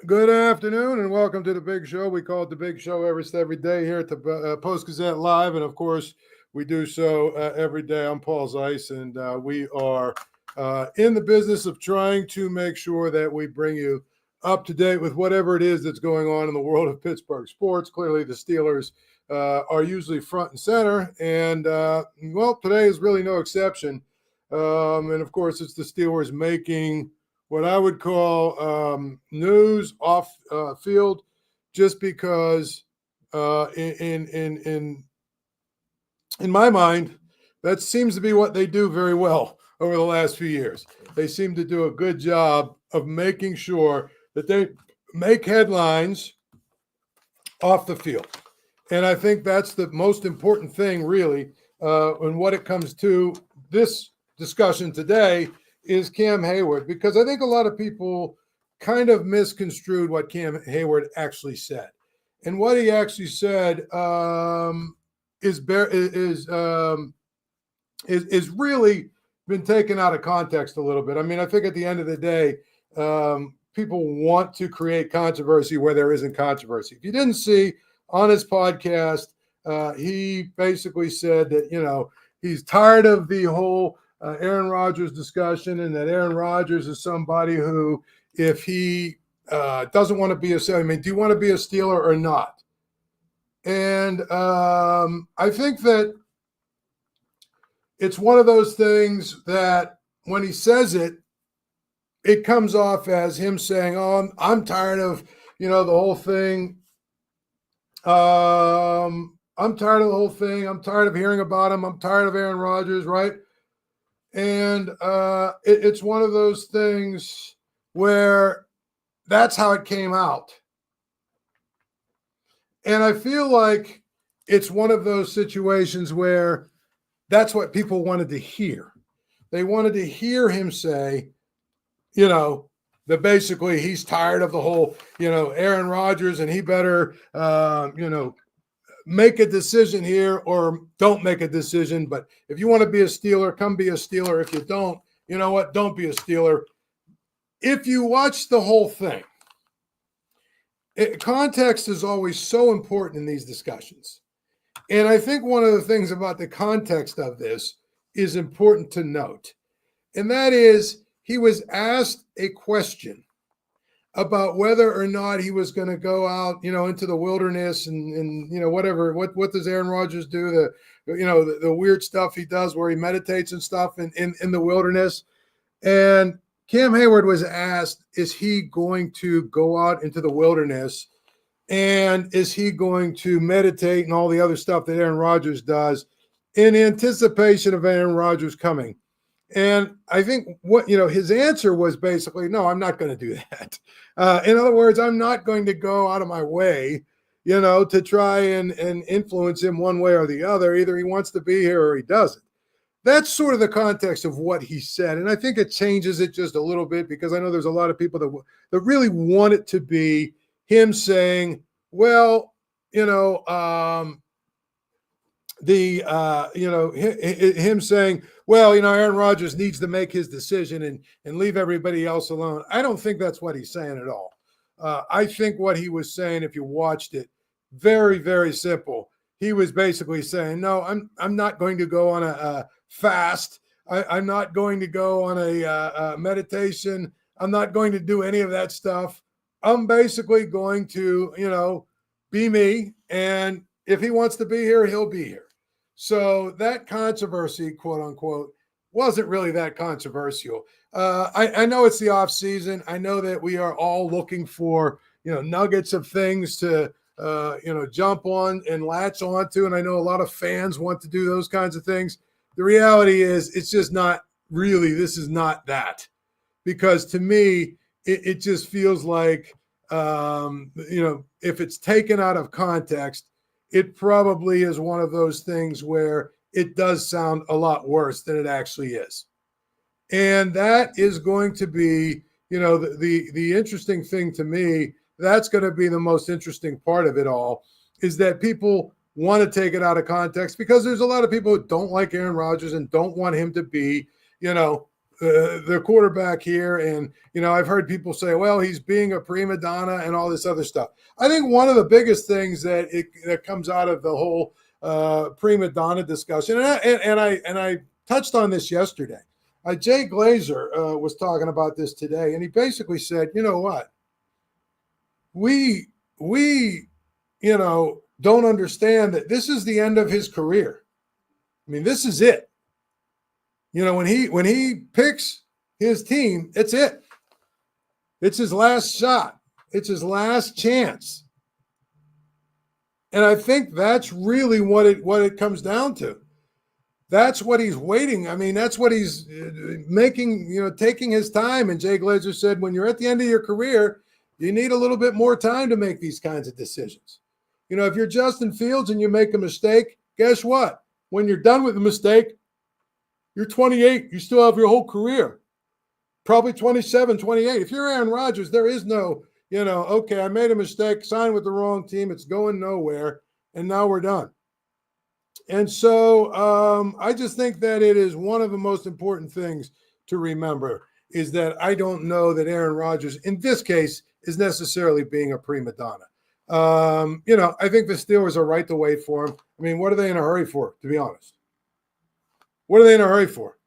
Good afternoon and welcome to the Big Show. We call it the Big Show every day here at the Post-Gazette Live. And of course, we do so every day. I'm Paul Zeise, and we are in the business of trying to make sure that we bring you up to date with whatever it is that's going on in the world of Pittsburgh sports. Clearly, the Steelers are usually front and center. And, well, today is really no exception. And of course, it's the Steelers making what I would call news off field, just because in my mind, that seems to be what they do very well over the last few years. They seem to do a good job of making sure that they make headlines off the field. And I think that's the most important thing, really, in what it comes to this discussion today is Cam Heyward, because I think a lot of people kind of misconstrued what Cam Heyward actually said. And what he actually said is really been taken out of context a little bit. I mean, I think at the end of the day, people want to create controversy where there isn't controversy. If you didn't see on his podcast, he basically said that, he's tired of the whole Aaron Rodgers discussion, and that Aaron Rodgers is somebody who, if he doesn't want to be a Steeler, I mean, do you want to be a Steeler or not? And I think that it's one of those things that when he says it, it comes off as him saying, "Oh, I'm tired of the whole thing. I'm tired of the whole thing. I'm tired of hearing about him. I'm tired of Aaron Rodgers," right? And it's one of those things where that's how it came out. And I feel like it's one of those situations where that's what people wanted to hear. They wanted to hear him say, that basically he's tired of the whole, Aaron Rodgers, and he better, make a decision here or don't make a decision. But if you want to be a Steeler, come be a Steeler. If you don't, you know what? Don't be a Steeler. If you watch the whole thing, context is always so important in these discussions. And I think one of the things about the context of this is important to note. And that is, he was asked a question about whether or not he was going to go out, into the wilderness and whatever. What does Aaron Rodgers do? The weird stuff he does where he meditates and stuff in the wilderness. And Cam Heyward was asked, is he going to go out into the wilderness, and is he going to meditate and all the other stuff that Aaron Rodgers does in anticipation of Aaron Rodgers coming? And I think his answer was basically, no, I'm not going to do that. In other words, I'm not going to go out of my way, to try and influence him one way or the other. Either he wants to be here or he doesn't. That's sort of the context of what he said. And I think it changes it just a little bit, because I know there's a lot of people that really want it to be him saying, well, him saying, well, Aaron Rodgers needs to make his decision and leave everybody else alone. I don't think that's what he's saying at all. I think what he was saying, if you watched it, very, very simple. He was basically saying, no, I'm not going to go on a fast. I'm not going to go on a meditation. I'm not going to do any of that stuff. I'm basically going to, be me. And if he wants to be here, he'll be here. So that controversy, quote unquote, wasn't really that controversial. I know it's the off season. I know that we are all looking for, nuggets of things to, jump on and latch onto. And I know a lot of fans want to do those kinds of things. The reality is it's just not really, this is not that, because to me, it just feels like, if it's taken out of context, it probably is one of those things where it does sound a lot worse than it actually is. And that is going to be, the interesting thing to me. That's going to be the most interesting part of it all, is that people want to take it out of context, because there's a lot of people who don't like Aaron Rodgers and don't want him to be, the quarterback here. And, I've heard people say, well, he's being a prima donna and all this other stuff. I think one of the biggest things that comes out of the whole prima donna discussion, and I touched on this yesterday. Jay Glazer was talking about this today, and he basically said, you know what? We don't understand that this is the end of his career. I mean, this is it. When he picks his team, it's it. It's his last shot. It's his last chance. And I think that's really what it comes down to. That's what he's waiting. I mean, that's what he's making, taking his time. And Jay Glazer said, when you're at the end of your career, you need a little bit more time to make these kinds of decisions. If you're Justin Fields and you make a mistake, guess what? When you're done with the mistake, you're 28. You still have your whole career. Probably 27, 28. If you're Aaron Rodgers, there is no, okay, I made a mistake, signed with the wrong team. It's going nowhere. And now we're done. And so I just think that it is one of the most important things to remember is that I don't know that Aaron Rodgers, in this case, is necessarily being a prima donna. I think the Steelers are right to wait for him. I mean, what are they in a hurry for, to be honest? What are they in a hurry for?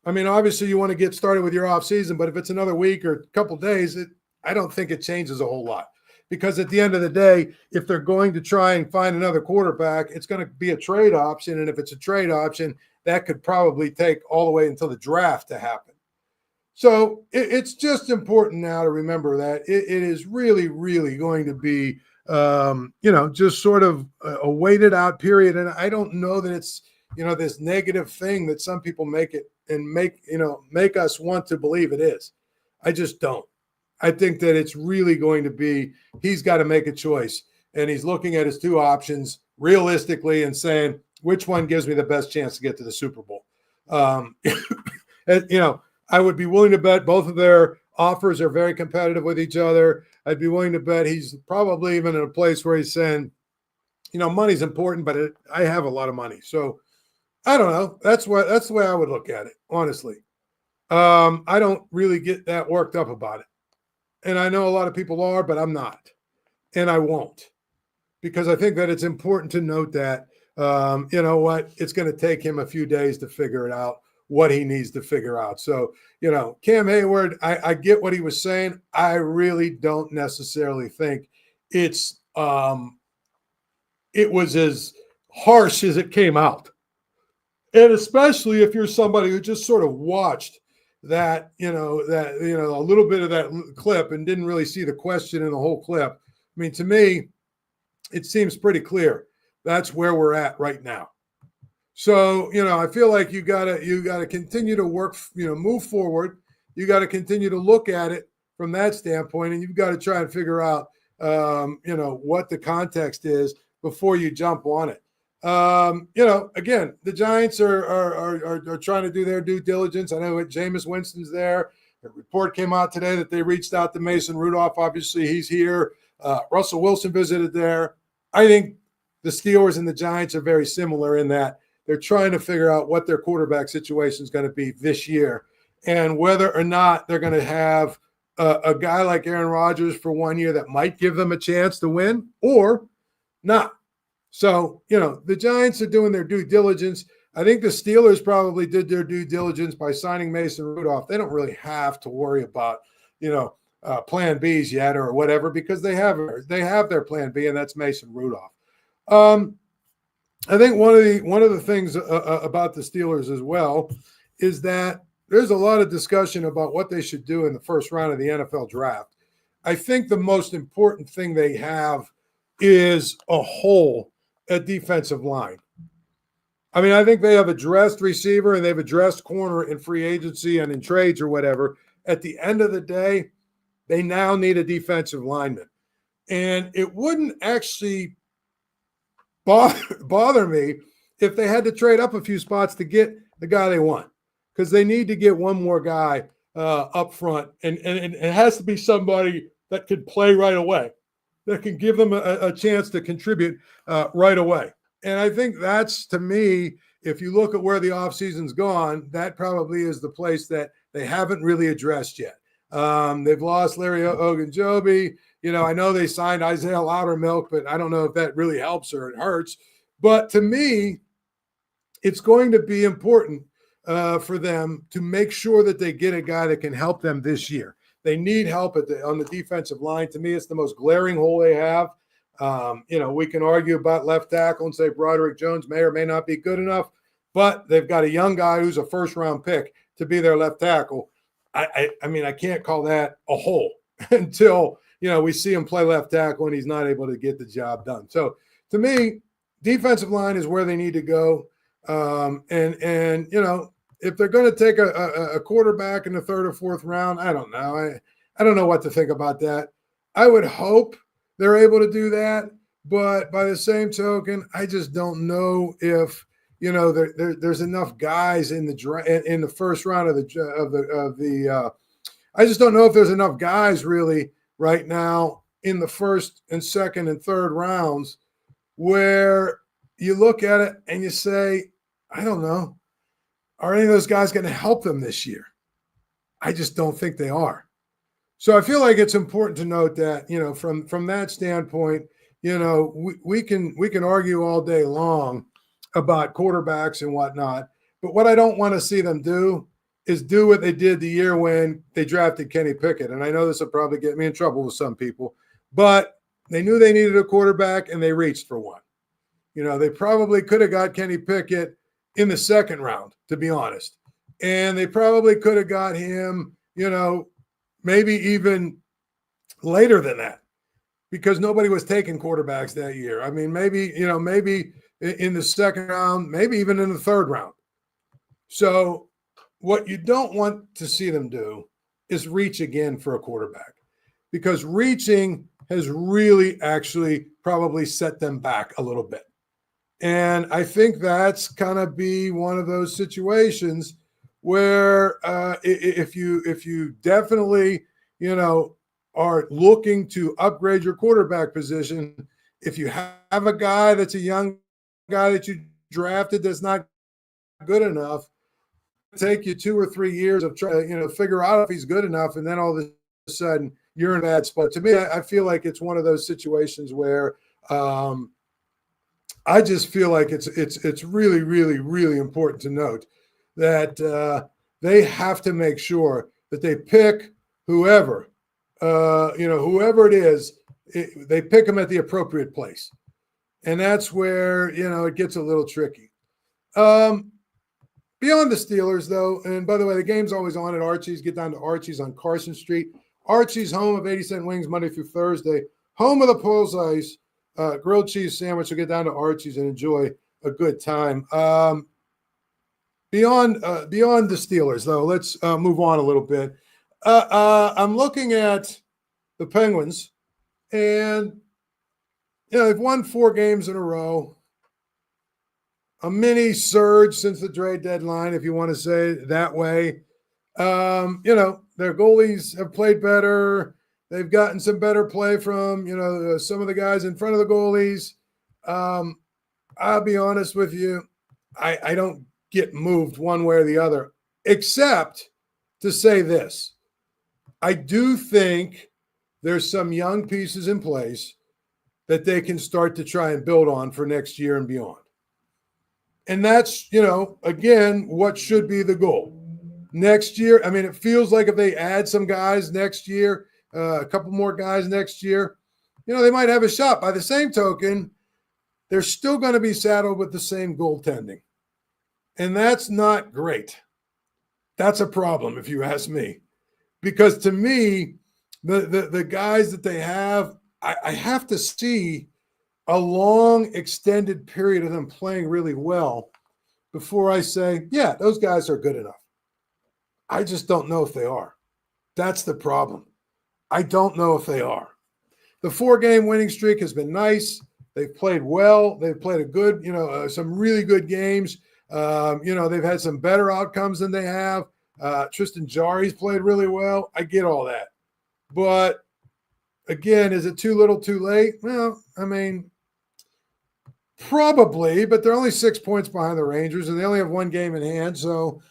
I mean, obviously you want to get started with your offseason, but if it's another week or a couple days, I don't think it changes a whole lot. Because at the end of the day, if they're going to try and find another quarterback, it's going to be a trade option. And if it's a trade option, that could probably take all the way until the draft to happen. So it's just important now to remember that it is really, really going to be, just sort of a waited out period. And I don't know that it's, this negative thing that some people make it and make us want to believe it is. I just don't. I think that it's really going to be, he's got to make a choice. And he's looking at his two options realistically and saying, which one gives me the best chance to get to the Super Bowl? I would be willing to bet both of their offers are very competitive with each other. I'd be willing to bet he's probably even in a place where he's saying, money's important, but I have a lot of money. So I don't know. That's the way I would look at it, honestly. I don't really get that worked up about it. And I know a lot of people are, but I'm not. And I won't. Because I think that it's important to note that, it's going to take him a few days to figure it out, what he needs to figure out. So, Cam Heyward, I get what he was saying. I really don't necessarily think it was as harsh as it came out. And especially if you're somebody who just sort of watched that, a little bit of that clip and didn't really see the question in the whole clip. I mean, to me, it seems pretty clear. That's where we're at right now. So, I feel like you gotta continue to work, move forward. You got to continue to look at it from that standpoint, and you've got to try and figure out, what the context is before you jump on it. Again, the Giants are trying to do their due diligence. I know Jameis Winston's there. A report came out today that they reached out to Mason Rudolph. Obviously, he's here. Russell Wilson visited there. I think the Steelers and the Giants are very similar in that they're trying to figure out what their quarterback situation is going to be this year and whether or not they're going to have a guy like Aaron Rodgers for 1 year that might give them a chance to win or not. So, the Giants are doing their due diligence. I think the Steelers probably did their due diligence by signing Mason Rudolph. They don't really have to worry about, plan Bs yet or whatever because they have their plan B, and that's Mason Rudolph. I think one of the things about the Steelers as well is that there's a lot of discussion about what they should do in the first round of the NFL draft. I think the most important thing they have is a hole at defensive line. I mean, I think they have addressed receiver and they've addressed corner in free agency and in trades or whatever. At the end of the day, they now need a defensive lineman. And it wouldn't actually bother me if they had to trade up a few spots to get the guy they want because they need to get one more guy up front. And it has to be somebody that can play right away, that can give them a chance to contribute right away. And I think that's, to me, if you look at where the offseason's gone, that probably is the place that they haven't really addressed yet. They've lost Larry Ogunjobi. I know they signed Isaiah Loudermilk, but I don't know if that really helps or it hurts. But to me, it's going to be important for them to make sure that they get a guy that can help them this year. They need help on the defensive line. To me, it's the most glaring hole they have. We can argue about left tackle and say Broderick Jones may or may not be good enough, but they've got a young guy who's a first-round pick to be their left tackle. I mean, I can't call that a hole until, we see him play left tackle and he's not able to get the job done. So to me, defensive line is where they need to go. If they're going to take a quarterback in the third or fourth round, I don't know. I don't know what to think about that. I would hope they're able to do that, but by the same token, I just don't know if there's enough guys in the first round of the. I just don't know if there's enough guys really right now in the first and second and third rounds where you look at it and you say, I don't know, are any of those guys going to help them this year? I just don't think they are. So I feel like it's important to note that, from that standpoint, we can argue all day long about quarterbacks and whatnot. But what I don't want to see them do is do what they did the year when they drafted Kenny Pickett. And I know this will probably get me in trouble with some people, but they knew they needed a quarterback and they reached for one. They probably could have got Kenny Pickett in the second round, to be honest. And they probably could have got him, maybe even later than that, because nobody was taking quarterbacks that year. I mean, maybe in the second round, maybe even in the third round. So what you don't want to see them do is reach again for a quarterback, because reaching has really actually probably set them back a little bit. And I think that's kind of be one of those situations where if you definitely, are looking to upgrade your quarterback position, if you have a guy that's a young guy that you drafted that's not good enough, take you 2 or 3 years of trying to figure out if he's good enough, and then all of a sudden you're in a bad spot. To me, I feel like it's one of those situations where I just feel like it's really, really, really important to note that they have to make sure that they pick whoever it is, they pick them at the appropriate place. And that's where, it gets a little tricky. Beyond the Steelers, though, and by the way, the game's always on at Archie's. Get down to Archie's on Carson Street. Archie's, home of 80-cent wings Monday through Thursday. Home of the Paul Zeise grilled cheese sandwich. So get down to Archie's and enjoy a good time. Beyond the Steelers, though, let's move on a little bit. I'm looking at the Penguins, and they've won 4 games in a row. A mini surge since the trade deadline, if you want to say it that way. Their goalies have played better. They've gotten some better play from, some of the guys in front of the goalies. I'll be honest with you. I don't get moved one way or the other, except to say this. I do think there's some young pieces in place that they can start to try and build on for next year and beyond. And that's, again, what should be the goal. Next year, I mean, it feels like if they add some guys next year, a couple more guys next year, they might have a shot. By the same token, they're still going to be saddled with the same goaltending. And that's not great. That's a problem, if you ask me. Because to me, the guys that they have, I have to see a long, extended period of them playing really well before I say, yeah, those guys are good enough. I just don't know if they are. That's the problem. I don't know if they are. The 4-game winning streak has been nice. They've played well. They've played a good, some really good games. They've had some better outcomes than they have. Tristan Jarry's played really well. I get all that. But, again, is it too little too late? Well, I mean, Probably, but they're only 6 points behind the Rangers, and they only have one game in hand. So,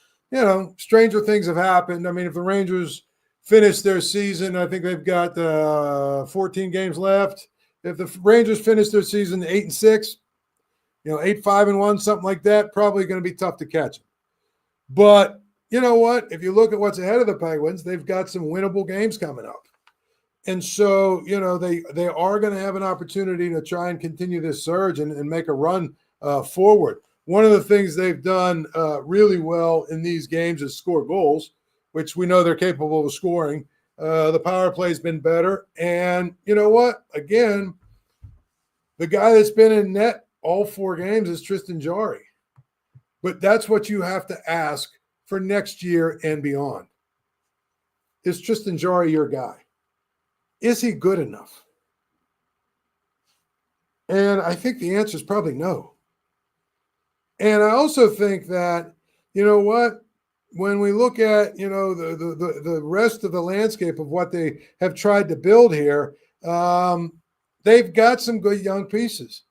stranger things have happened. I mean, if the Rangers finish their season, I think they've got 14 games left. If the Rangers finish their season 8-6, 8-5-1, something like that, probably going to be tough to catch them. But you know what? If you look at what's ahead of the Penguins, they've got some winnable games coming up. And so, they are going to have an opportunity to try and continue this surge and make a run forward. One of the things they've done really well in these games is score goals, which we know they're capable of scoring. The power play's been better. And you know what? Again, the guy that's been in net all 4 games is Tristan Jarry. But that's what you have to ask for next year and beyond. Is Tristan Jarry your guy? Is he good enough? And I think the answer is probably no. And I also think that, when we look at, the rest of the landscape of what they have tried to build here, they've got some good young pieces.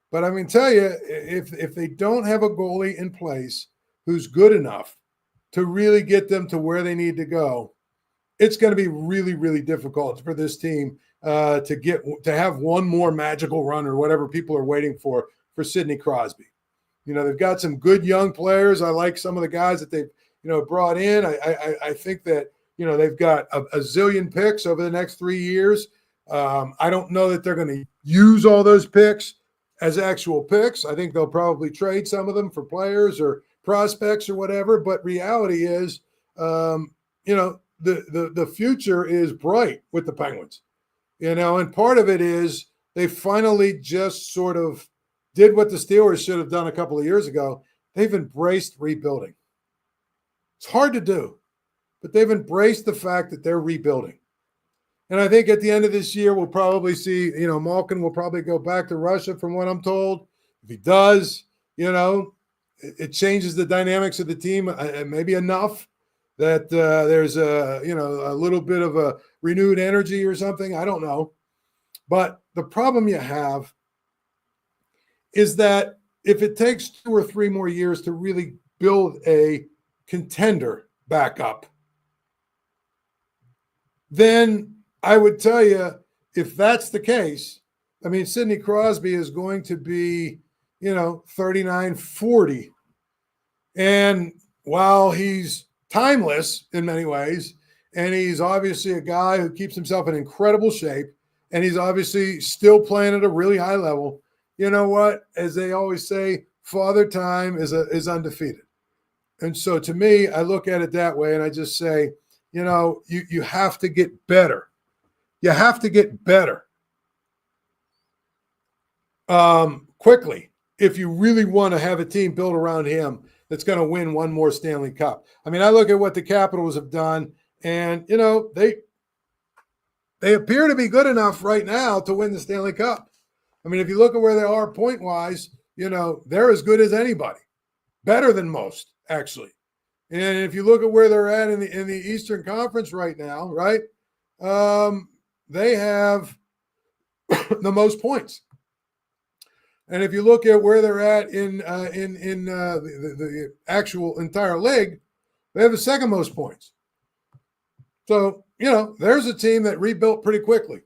But I'm going to tell you, if they don't have a goalie in place who's good enough to really get them to where they need to go, it's going to be really, really difficult for this team to have one more magical run or whatever people are waiting for Sidney Crosby. They've got some good young players. I like some of the guys that they've brought in. I think that they've got a zillion picks over the next 3 years. I don't know that they're going to use all those picks as actual picks. I think they'll probably trade some of them for players or prospects or whatever. But reality is, the future is bright with the Penguins, and part of it is they finally just sort of did what the Steelers should have done a couple of years ago. They've embraced rebuilding. It's hard to do, but they've embraced the fact that they're rebuilding. And I think at the end of this year, we'll probably see, Malkin will probably go back to Russia from what I'm told. If he does, it changes the dynamics of the team maybe enough that there's a little bit of a renewed energy or something. I don't know. But the problem you have is that if it takes 2 or 3 more years to really build a contender back up, then I would tell you, if that's the case, I mean, Sidney Crosby is going to be, 39, 40. And while he's timeless in many ways, and he's obviously a guy who keeps himself in incredible shape, and he's obviously still playing at a really high level, you know what? As they always say, Father Time is undefeated. And so to me, I look at it that way, and I just say, you have to get better. You have to get better quickly if you really want to have a team built around him that's going to win one more Stanley Cup. I mean, I look at what the Capitals have done, and, they appear to be good enough right now to win the Stanley Cup. I mean, if you look at where they are point-wise, they're as good as anybody, better than most, actually. And if you look at where they're at in the Eastern Conference right now, right, they have the most points. And if you look at where they're at in the actual entire league, they have the second most points. So, there's a team that rebuilt pretty quickly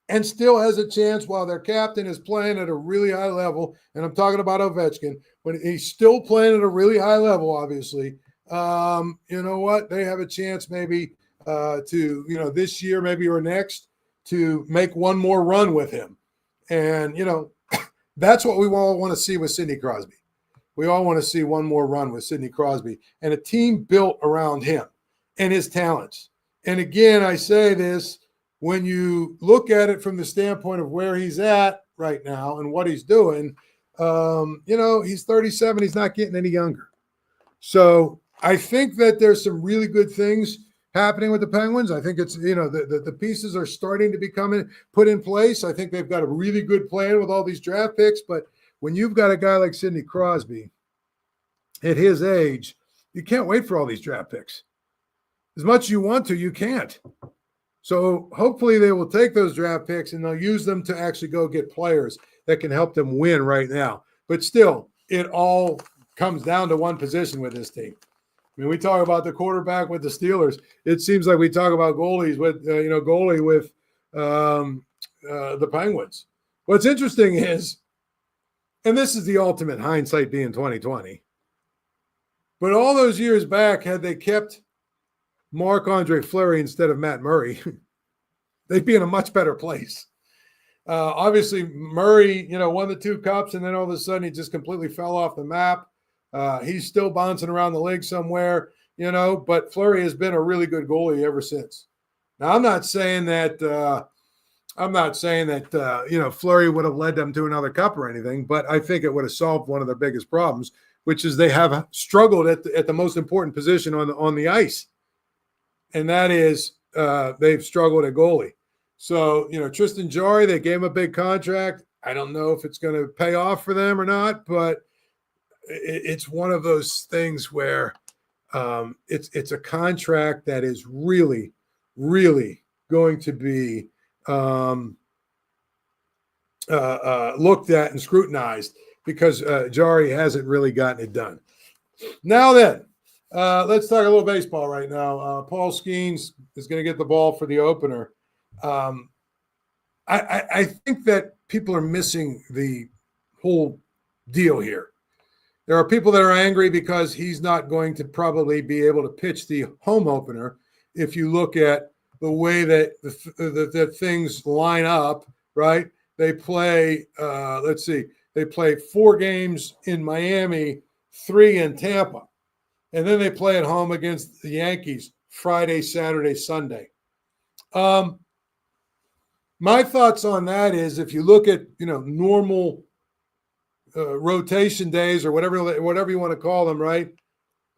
and still has a chance while their captain is playing at a really high level. And I'm talking about Ovechkin. When he's still playing at a really high level, obviously, you know what? They have a chance maybe to, this year maybe or next to make one more run with him. And, that's what we all want to see with Sidney Crosby. We all want to see one more run with Sidney Crosby and a team built around him and his talents. And again, I say this, when you look at it from the standpoint of where he's at right now and what he's doing, he's 37. He's not getting any younger. So I think that there's some really good things happening with the Penguins. I think it's, the pieces are starting to be put in place. I think they've got a really good plan with all these draft picks. But when you've got a guy like Sidney Crosby at his age, you can't wait for all these draft picks. As much as you want to, you can't. So hopefully they will take those draft picks and they'll use them to actually go get players that can help them win right now. But still, it all comes down to one position with this team. I mean, we talk about the quarterback with the Steelers. It seems like we talk about goalies with, goalie with the Penguins. What's interesting is, and this is the ultimate hindsight being 2020, but all those years back, had they kept Marc-Andre Fleury instead of Matt Murray, they'd be in a much better place. Obviously, Murray, won the 2 cups, and then all of a sudden he just completely fell off the map. He's still bouncing around the league somewhere, but Fleury has been a really good goalie ever since. Now, I'm not saying that Fleury would have led them to another cup or anything, but I think it would have solved one of their biggest problems, which is they have struggled at the most important position on the ice, and that is they've struggled at goalie. So, Tristan Jarry, they gave him a big contract. I don't know if it's going to pay off for them or not, but it's one of those things where it's a contract that is really, really going to be looked at and scrutinized because Jarry hasn't really gotten it done. Now then, let's talk a little baseball right now. Paul Skeens is going to get the ball for the opener. I think that people are missing the whole deal here. There are people that are angry because he's not going to probably be able to pitch the home opener. If you look at the way that things line up, right? They play, they play 4 games in Miami, 3 in Tampa. And then they play at home against the Yankees Friday, Saturday, Sunday. My thoughts on that is if you look at, normal rotation days or whatever you want to call them, right?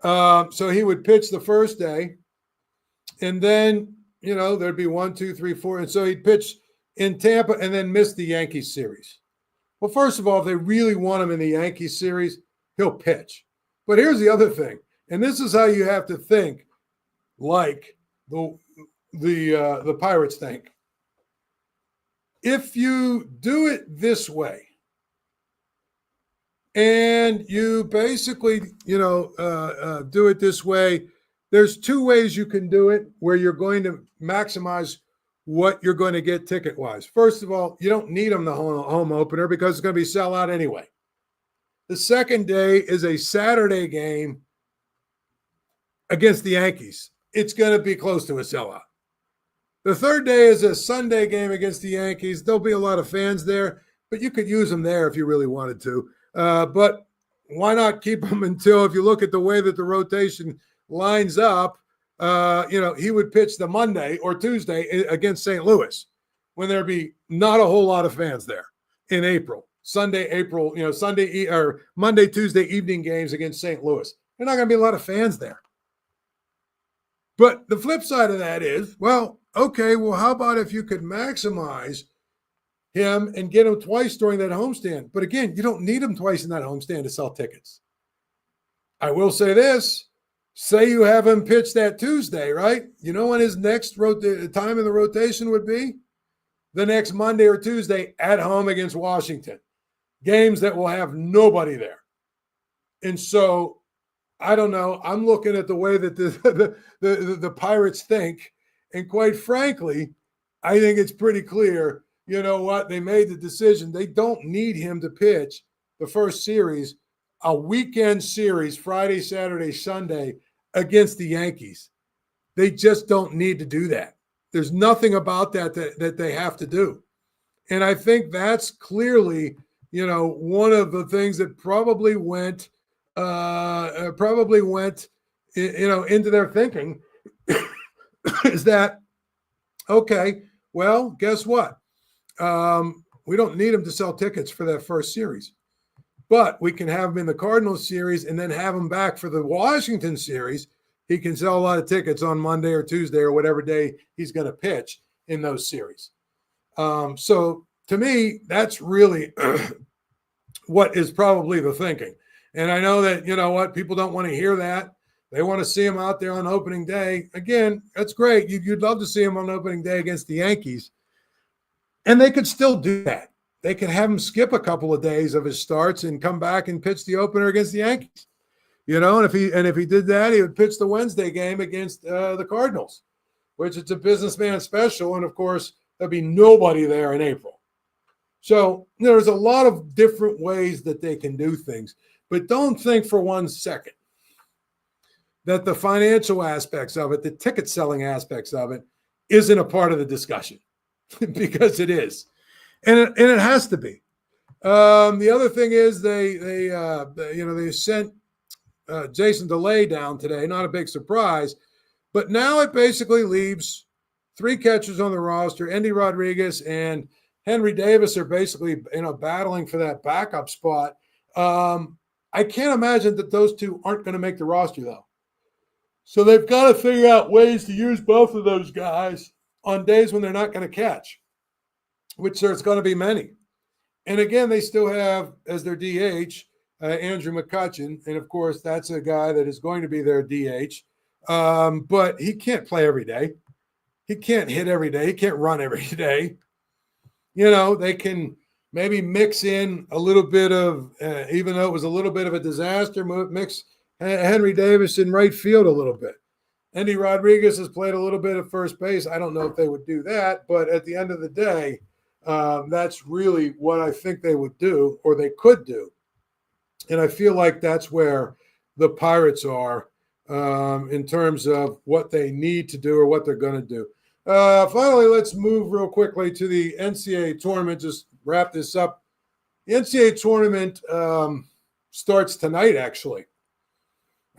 So he would pitch the first day, and then, there'd be 1, 2, 3, 4. And so he'd pitch in Tampa and then miss the Yankees series. Well, first of all, if they really want him in the Yankees series, he'll pitch. But here's the other thing, and this is how you have to think like the Pirates think. If you do it this way, and you basically, do it this way, there's 2 ways you can do it where you're going to maximize what you're going to get ticket-wise. First of all, you don't need them the home opener because it's going to be sell out anyway. The second day is a Saturday game against the Yankees. It's going to be close to a sellout. The third day is a Sunday game against the Yankees. There'll be a lot of fans there, but you could use them there if you really wanted to. But why not keep them until, if you look at the way that the rotation lines up, he would pitch the Monday or Tuesday against St. Louis when there'd be not a whole lot of fans there in April. Monday, Tuesday evening games against St. Louis. There's not going to be a lot of fans there. But the flip side of that is, how about if you could maximize him and get him twice during that homestand? But again, you don't need him twice in that homestand to sell tickets. I will say this. Say you have him pitch that Tuesday, right? You know when his next time in the rotation would be? The next Monday or Tuesday at home against Washington. Games that will have nobody there. And so, I don't know. I'm looking at the way that the Pirates think. And quite frankly, I think it's pretty clear, you know what? They made the decision. They don't need him to pitch the first series, a weekend series, Friday, Saturday, Sunday, against the Yankees. They just don't need to do that. There's nothing about that they have to do. And I think that's clearly, one of the things that probably went into their thinking is that, okay, well, guess what? We don't need him to sell tickets for that first series, but we can have him in the Cardinals series and then have him back for the Washington series. He can sell a lot of tickets on Monday or Tuesday or whatever day he's going to pitch in those series. So to me, that's really what is probably the thinking. And I know that, people don't want to hear that. They want to see him out there on opening day. Again, that's great. You'd love to see him on opening day against the Yankees. And they could still do that. they could have him skip a couple of days of his starts and come back and pitch the opener against the Yankees. And if he did that, he would pitch the Wednesday game against the Cardinals, which it's a businessman special. And of course, there'd be nobody there in April. So there's a lot of different ways that they can do things, but don't think for 1 second that the financial aspects of it, the ticket selling aspects of it, isn't a part of the discussion because it is. And it has to be. The other thing is they sent Jason DeLay down today. Not a big surprise, but now it basically leaves 3 catchers on the roster. Endy Rodriguez and Henry Davis are basically battling for that backup spot. I can't imagine that those 2 aren't going to make the roster though. So they've got to figure out ways to use both of those guys on days when they're not going to catch, which there's going to be many. And again, they still have as their DH, Andrew McCutchen. And of course, that's a guy that is going to be their DH. But he can't play every day. He can't hit every day. He can't run every day. They can maybe mix in a little bit of, even though it was a little bit of a disaster, mix Henry Davis in right field a little bit. Endy Rodriguez has played a little bit at first base. I don't know if they would do that, but at the end of the day, that's really what I think they would do or they could do. And I feel like that's where the Pirates are in terms of what they need to do or what they're going to do. Finally, let's move real quickly to the NCAA tournament. Just wrap this up. The NCAA tournament starts tonight, actually.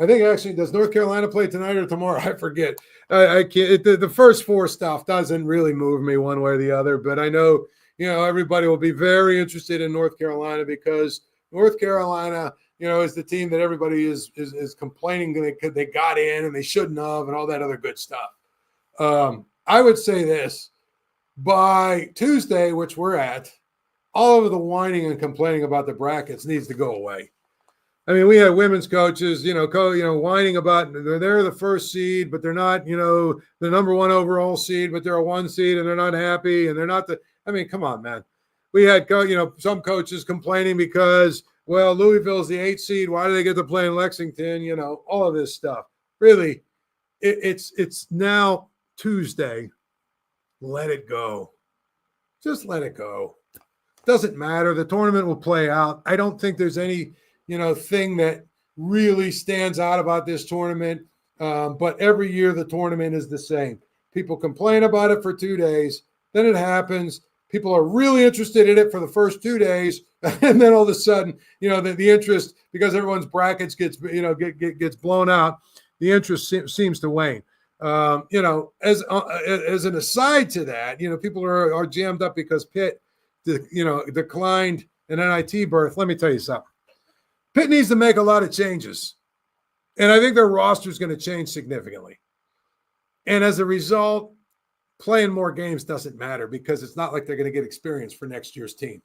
I think does North Carolina play tonight or tomorrow? I forget. I can't. The first 4 stuff doesn't really move me one way or the other, but I know everybody will be very interested in North Carolina because North Carolina, is the team that everybody is complaining they got in and they shouldn't have and all that other good stuff. I would say this: by Tuesday, which we're at, all of the whining and complaining about the brackets needs to go away. I mean, we have women's coaches, whining about they're the first seed, but they're not, the number 1 overall seed, but they're a 1 seed and they're not happy and they're not come on, man. We had, some coaches complaining because, well, Louisville's the 8th seed. Why do they get to play in Lexington? All of this stuff. Really, it's now Tuesday. Let it go. Just let it go. Doesn't matter. The tournament will play out. I don't think there's any thing that really stands out about this tournament. But every year the tournament is the same. People complain about it for 2 days. Then it happens. People are really interested in it for the first 2 days. And then all of a sudden, the interest, because everyone's brackets gets blown out, the interest seems to wane. As an aside to that, people are jammed up because Pitt, declined an NIT berth. Let me tell you something. Pitt needs to make a lot of changes. And I think their roster is going to change significantly. And as a result, playing more games doesn't matter because it's not like they're going to get experience for next year's team.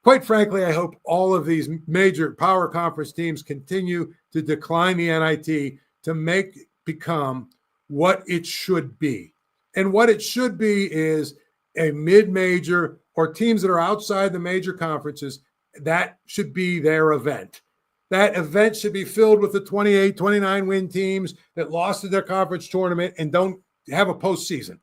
Quite frankly, I hope all of these major power conference teams continue to decline the NIT to become what it should be. And what it should be is a mid-major or teams that are outside the major conferences. That should be their event. That event should be filled with the 28, 29 win teams that lost to their conference tournament and don't have a postseason.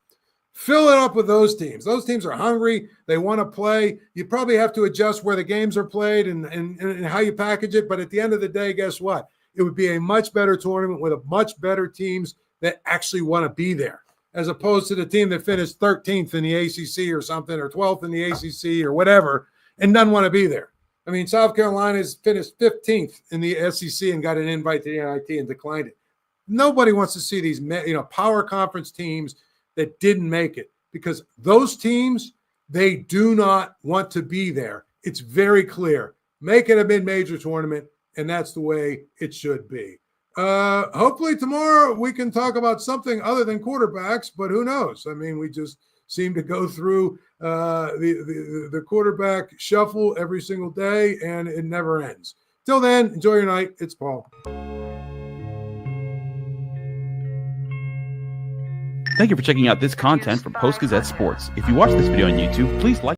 Fill it up with those teams. Those teams are hungry. They want to play. You probably have to adjust where the games are played and how you package it. But at the end of the day, guess what? It would be a much better tournament with a much better teams that actually want to be there, as opposed to the team that finished 13th in the ACC or something, or 12th in the ACC or whatever, and doesn't want to be there. I mean, South Carolina's finished 15th in the SEC and got an invite to the NIT and declined it. Nobody wants to see these, power conference teams that didn't make it, because those teams, they do not want to be there. It's very clear. Make it a mid-major tournament, and that's the way it should be. Hopefully tomorrow we can talk about something other than quarterbacks, but who knows? I mean, we just seem to go through the quarterback shuffle every single day, and it never ends. Till then, enjoy your night. It's Paul. Thank you for checking out this content from Post-Gazette Sports. If you watch this video on YouTube, please like